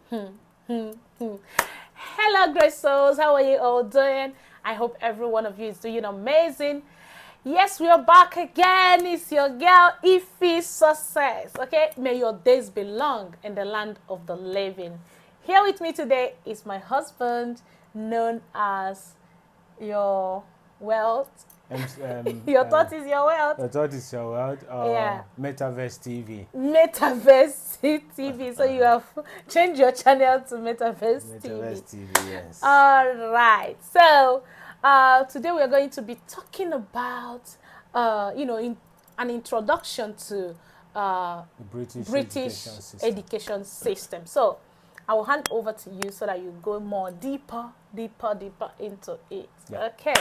Hello, great souls. How are you all doing? I hope every one of you is doing amazing. Yes, we are back again. It's your girl, Ify Success. Okay, may your days be long in the land of the living. Here with me today is my husband, known as your wealth. Your thought is your wealth. Your thought is your world, Yeah. Metaverse TV. Metaverse TV. So you have changed your channel to Metaverse Metaverse TV. TV, yes. All right. So today we are going to be talking about, an introduction to The British education system. So I will hand over to you so that you go more deeper into it. Yeah. Okay.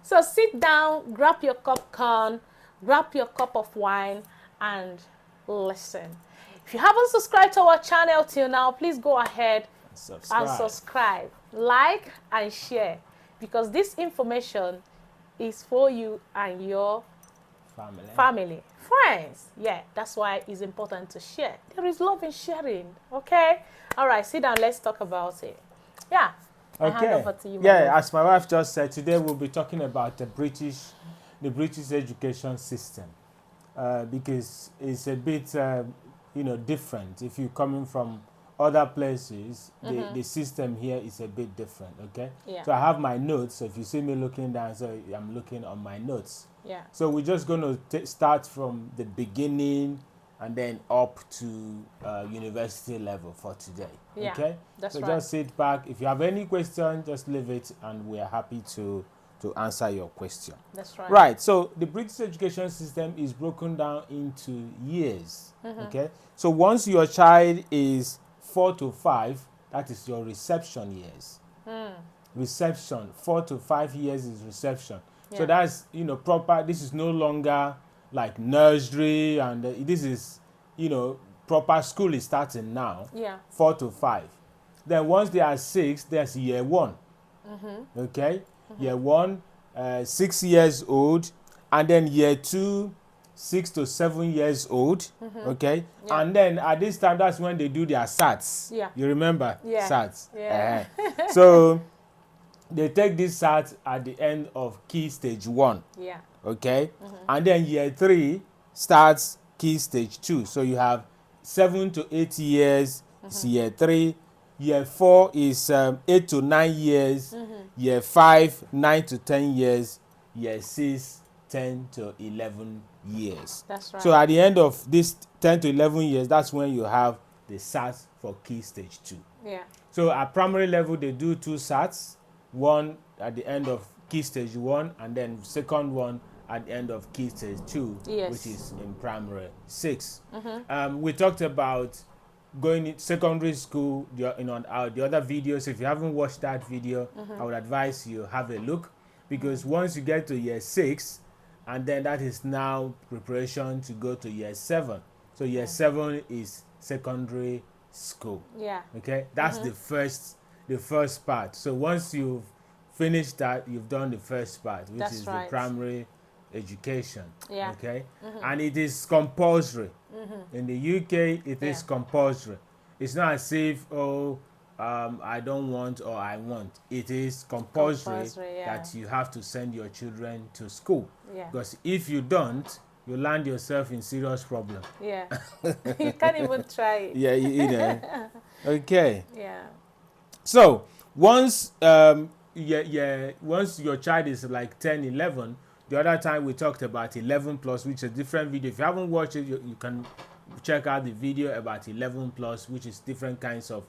So sit down, grab your popcorn, grab your cup of wine, and listen. If you haven't subscribed to our channel till now, please go ahead and subscribe, like, and share, because this information is for you and your family, friends. Yeah, that's why it's important to share. There is love in sharing. Okay. All right. Sit down. Let's talk about it. Yeah. I hand over to you, Yeah, as my wife just said, today we'll be talking about the British education system, because it's a bit, different. If you're coming from other places, the system here is a bit different. Okay. Yeah. So I have my notes. So if you see me looking down, so I'm looking on my notes. Yeah. So we're just going to start from the beginning and then up to university level for today. Yeah, okay? that's so right. just sit back. If you have any question, just leave it and we are happy to answer your question. That's right. Right, so the British education system is broken down into years. Okay? So once your child is 4 to 5, that is your reception years. Reception, 4 to 5 years is reception. Yeah. So that's, proper. This is no longer like nursery, and this is, proper school is starting now. Yeah. 4 to 5. Then once they are 6, there's year 1. Okay? Year 1, 6 years old. And then year 2, 6 to 7 years old. Okay? Yeah. And then at this time, that's when they do their SATs. Yeah. You remember? Yeah. SATs. Yeah. So they take this SAT at the end of key stage 1. Yeah. Okay? And then year 3 starts key stage 2. So you have 7 to 8 years, is year 3. Year 4 is 8 to 9 years. Year 5, 9 to 10 years. Year 6, 10 to 11 years. That's right. So at the end of this 10 to 11 years, that's when you have the SAT for key stage 2. Yeah. So at primary level, they do 2 SATs. One at the end of key stage 1, and then second one at the end of key stage 2, Yes. which is in primary 6. We talked about going in secondary school, the other videos. If you haven't watched that video, I would advise you have a look, because once you get to year 6, and then that is now preparation to go to year 7. So year 7 is secondary school. Yeah. Okay, that's the first part. So once you've finished that, you've done the first part, which That's is right. the primary education. Yeah. Okay, and it is compulsory. In the UK, it is compulsory. It's not as if, I don't want or I want. It is compulsory, yeah. that you have to send your children to school. Yeah. Because if you don't, you land yourself in serious problem. Yeah. You can't even try it. Yeah, Okay. Yeah. So once once your child is like 10, 11, the other time we talked about 11 plus, which is a different video. If you haven't watched it, you can check out the video about 11 plus, which is different kinds of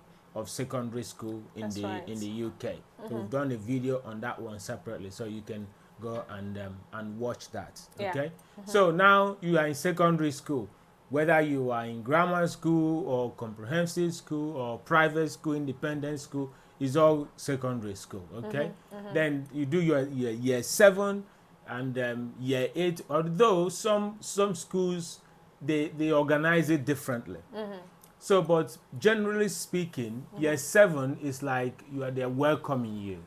secondary school in That's right. in the UK. So we've done a video on that one separately, so you can go and watch that. Yeah. Okay. So now you are in secondary school. Whether you are in grammar school or comprehensive school or private school, independent school, is all secondary school. Okay. Then you do your year 7 and year 8. Although some schools they organize it differently. So, but generally speaking, year 7 is like they're welcoming you.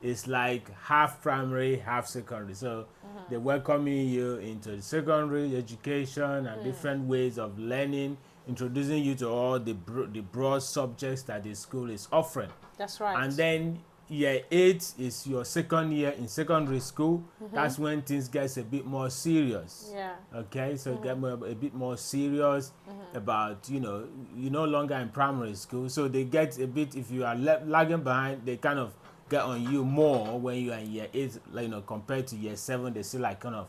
It's like half primary, half secondary. So they're welcoming you into the secondary education and different ways of learning. introducing you to all the broad subjects that the school is offering. That's right. And then year 8 is your second year in secondary school. That's when things get a bit more serious. Yeah. Okay, so get a bit more serious about, you're no longer in primary school. So they get a bit, if you are lagging behind, they kind of get on you more when you are in year 8, compared to year 7. They still like kind of,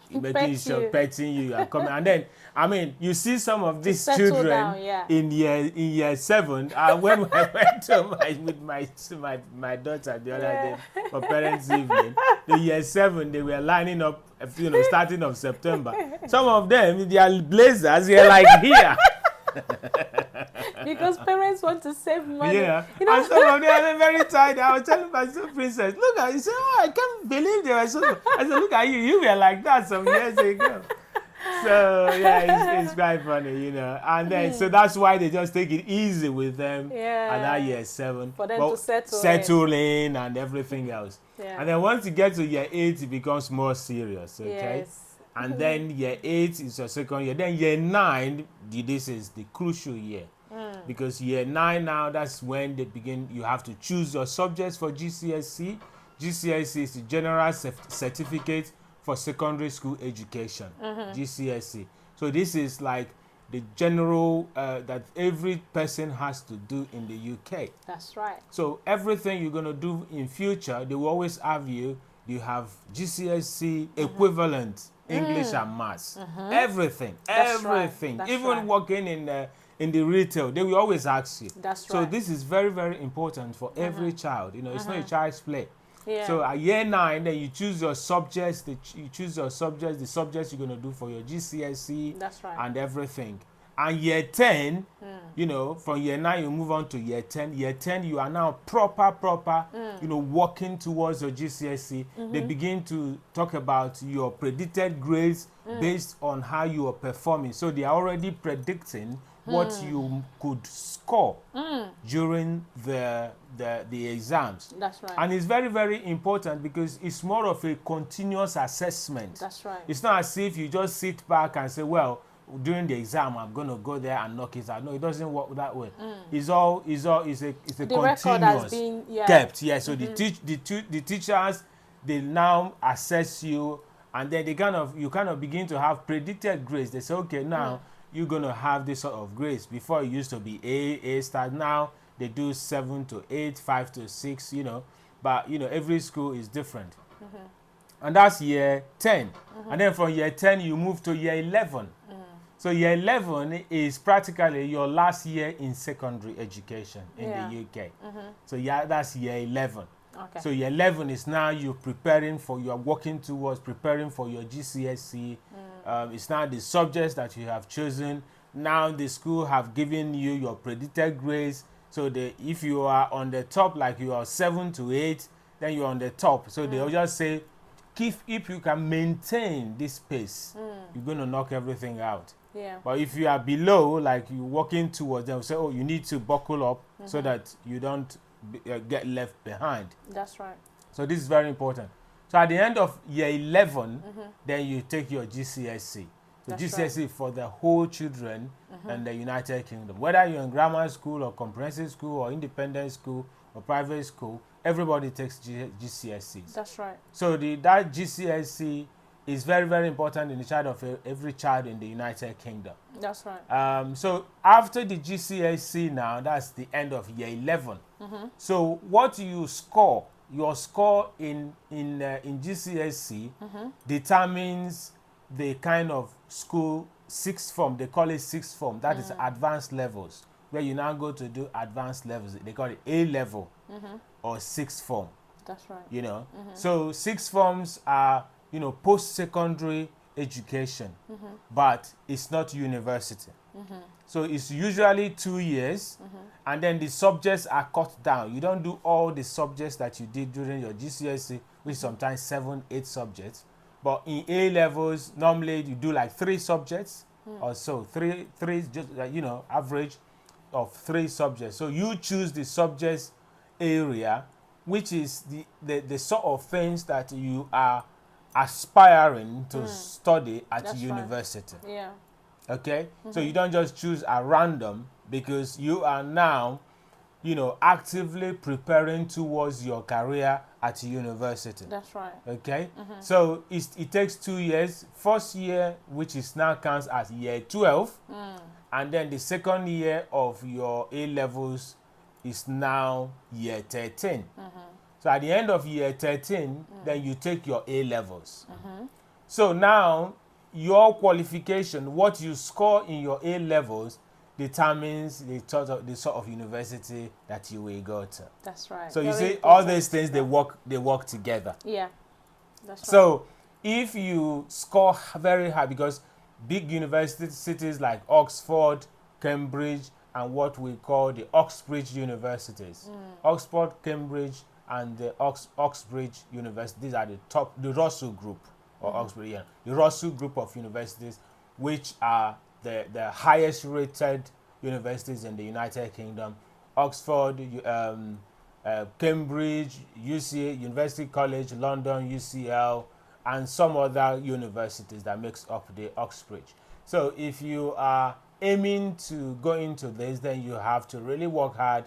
making sure petting you are coming. And then, I mean, you see some of these children down, in year 7. When I went to with my daughter the other day for parents' evening, the year 7, they were lining up, starting of September. Some of them, their blazers, they're like here. Because parents want to save money. Yeah. And some of them are very tired. I was telling my son, Princess, look at you. Say, oh, I can't believe they were so. I said, look at you. You were like that some years ago. So, yeah, it's quite funny, And then, so that's why they just take it easy with them at that year 7. For them to settle in and everything else. Yeah. And then once you get to year 8, it becomes more serious, okay? Yes. And then year 8 is your second year. Then year 9, this is the crucial year. Because year 9 now, that's when they begin, you have to choose your subjects for GCSE. GCSE is the General Certificate for Secondary School Education, GCSE. So this is like the general that every person has to do in the UK. That's right. So everything you're going to do in future, they will always have you have GCSE equivalent English and Maths. Everything. That's Even right. working in the retail, they will always ask you. That's so right. This is very, very important for every child. It's not a child's play. Yeah. So at year 9, then you choose your subjects. The subjects you're going to do for your GCSE. That's right. And everything. And year 10, from year 9 you move on to year 10. Year 10 you are now proper, working towards your GCSE. They begin to talk about your predicted grades based on how you are performing. So they are already predicting what you could score during the exams. That's right. And it's very, very important because it's more of a continuous assessment. That's right. It's not as if you just sit back and say, well, during the exam, I'm going to go there and knock it out. No, it doesn't work that way. It's a the continuous record has been kept. Yeah, so the teachers, they now assess you, and then you kind of begin to have predicted grades. They say, okay, now you're going to have this sort of grades. Before it used to be A star. Now they do 7 to 8, 5 to 6, But, every school is different. And that's year 10. And then from year 10, you move to year 11. So year 11 is practically your last year in secondary education in the UK. So that's year 11. Okay. So year 11 is now you're working towards preparing for your GCSE. It's now the subjects that you have chosen. Now the school have given you your predicted grades. So if you are on the top, like you are 7 to 8, then you're on the top. So they'll just say, if you can maintain this pace, you're going to knock everything out. Yeah. But if you are below, like you're walking towards them, say, oh, you need to buckle up so that you don't get left behind. That's right. So this is very important. So at the end of year 11, then you take your GCSE. So That's GCSE right. for the whole children in the United Kingdom. Whether you're in grammar school or comprehensive school or independent school or private school, everybody takes GCSEs. That's right. So that GCSE is very, very important in the child of every child in the United Kingdom. That's right. So after the GCSE now, that's the end of year 11. So what you score, your score in GCSE determines the kind of school sixth form. They call it sixth form. That is advanced levels, where you now go to do advanced levels. They call it A level or sixth form. That's right. So sixth forms are post-secondary education, but it's not university. So it's usually 2 years, and then the subjects are cut down. You don't do all the subjects that you did during your GCSE, which is sometimes 7, 8 subjects. But in A levels, normally you do like 3 subjects or so. Three, just average of 3 subjects. So you choose the subjects area, which is the sort of things that you are aspiring to study at That's university. Right. Yeah. Okay, so you don't just choose at random, because you are now, actively preparing towards your career at university. That's right. Okay, so it takes 2 years. First year, which is now counts as year 12, and then the second year of your A levels is now year 13. So at the end of year 13, then you take your A levels. So now your qualification, what you score in your A levels, determines the sort of university that you will go to. That's right. So you Very see, all important. these things, they work together. Yeah, that's right. So if you score very high, because big universities like Oxford, Cambridge, and what we call the Oxbridge universities, Oxford, Cambridge, and the Oxbridge University, these are the top, the Russell Group, or Oxford, the Russell Group of universities, which are the highest rated universities in the United Kingdom. Oxford, Cambridge, University College London, UCL, and some other universities that makes up the Oxbridge. So if you are aiming to go into this, then you have to really work hard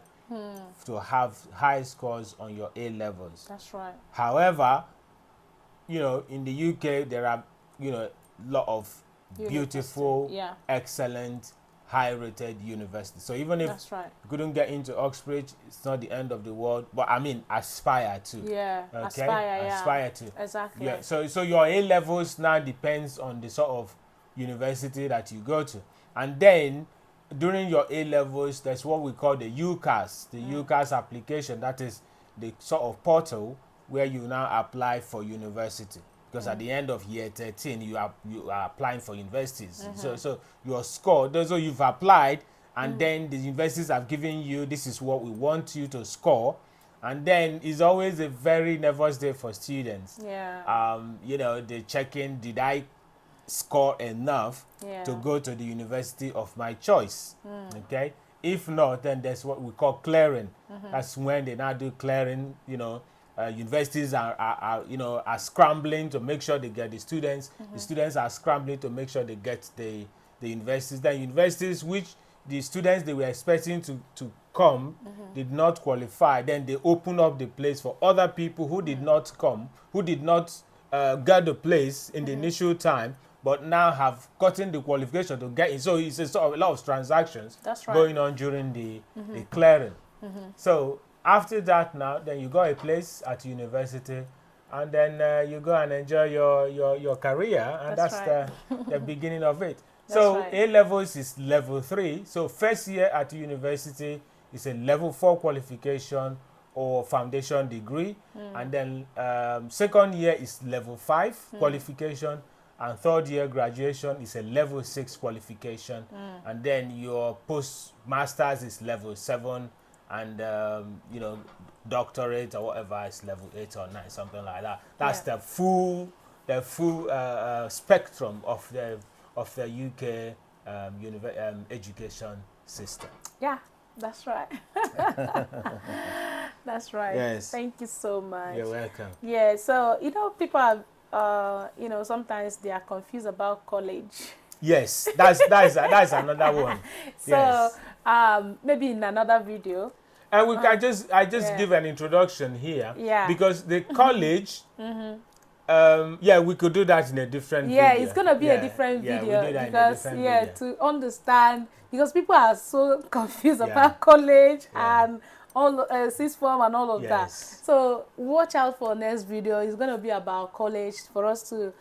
to have high scores on your A levels. That's right. However, in the UK, there are, a lot of beautiful, excellent, high-rated universities. So even if That's right. you couldn't get into Oxbridge, it's not the end of the world. But I mean, aspire to. Yeah, Okay? aspire to. Exactly. Yeah. So your A levels now depends on the sort of university that you go to, and then during your A levels, there's what we call the UCAS, the UCAS application. That is the sort of portal where you now apply for university. Because at the end of year 13, you are applying for universities. So your score, so you've applied, and then the universities have given you, this is what we want you to score. And then it's always a very nervous day for students. Yeah. They're checking, did I score enough to go to the university of my choice? Okay. If not, then there's what we call clearing. That's when they now do clearing. Universities are scrambling to make sure they get the students. The students are scrambling to make sure they get the universities. Then universities which the students they were expecting to come did not qualify, then they open up the place for other people who did not come, who did not get the place in the initial time, but now have gotten the qualification to get in. So it's a sort of a lot of transactions going on during the clearing. So after that, now then you got a place at university, and then you go and enjoy your career, and that's the beginning of it. So A levels is level 3. So first year at university is a level 4 qualification or foundation degree, and then second year is level 5 qualification, and third year graduation is a level 6 qualification, and then your post-masters is level 7, and doctorate or whatever is level 8 or 9, something like that. That's the full spectrum of the UK education system. Yeah, that's right. That's right. Yes. Thank you so much. You're welcome. Yeah, so people are sometimes they are confused about college. Yes, that's another one. So maybe in another video. And we can just give an introduction here. Yeah. Because the college, we could do that in a different video. Yeah, it's gonna be a different video because to understand, because people are so confused about college and all sixth form and all of that. So watch out for next video. It's gonna be about college for us to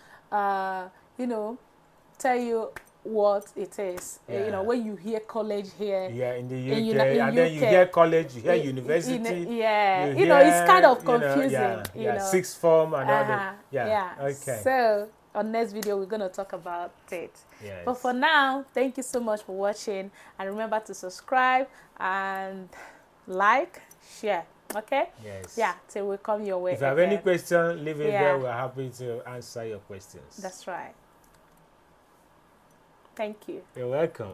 tell you what it is. When you hear college here in the UK, and then you hear college, you hear university, it's kind of confusing. Sixth form and all that. Okay. So on next video we're going to talk about it. But for now, thank you so much for watching, and remember to subscribe and like, share. Okay? Yes. Yeah, till we come your way. If you have any question, leave it there. We're happy to answer your questions. That's right. Thank you. You're welcome.